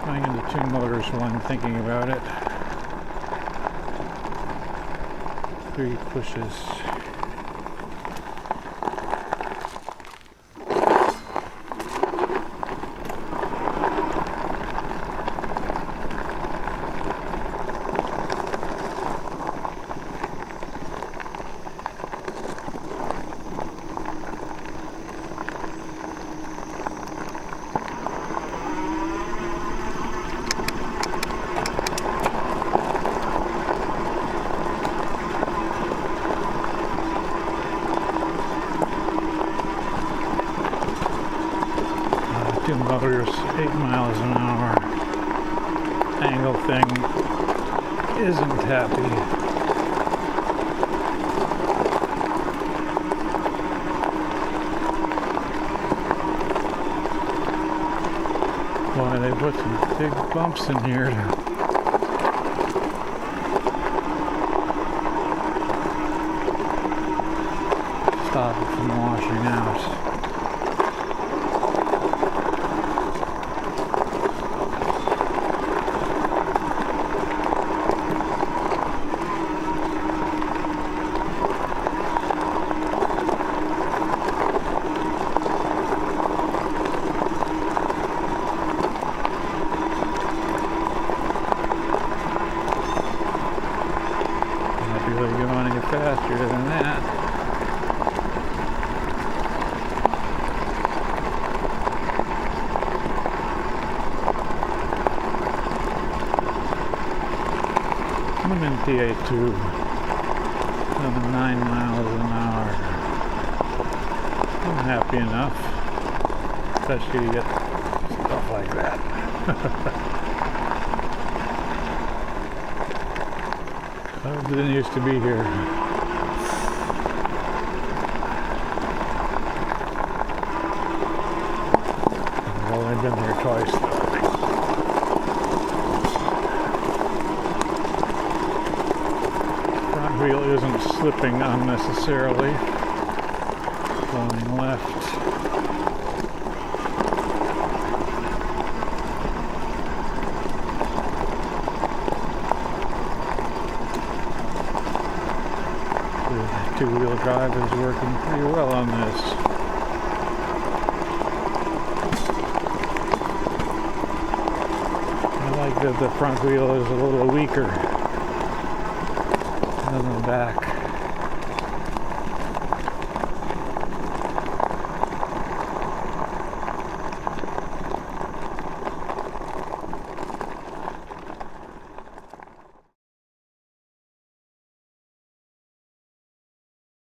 Going into two motors while I'm thinking about it. 3 pushes. Two motors, 8 miles an hour. Angle thing isn't happy. Boy, they put some big bumps in here to stop it from washing out. Really going any faster than that. I'm in TA2, another 9 miles an hour. I'm happy enough, especially to get stuff like that. I didn't used to be here. I've only been here twice though. Front wheel isn't slipping unnecessarily. Going left. Two-wheel drive is working pretty well on this. I like that the front wheel is a little weaker than the back.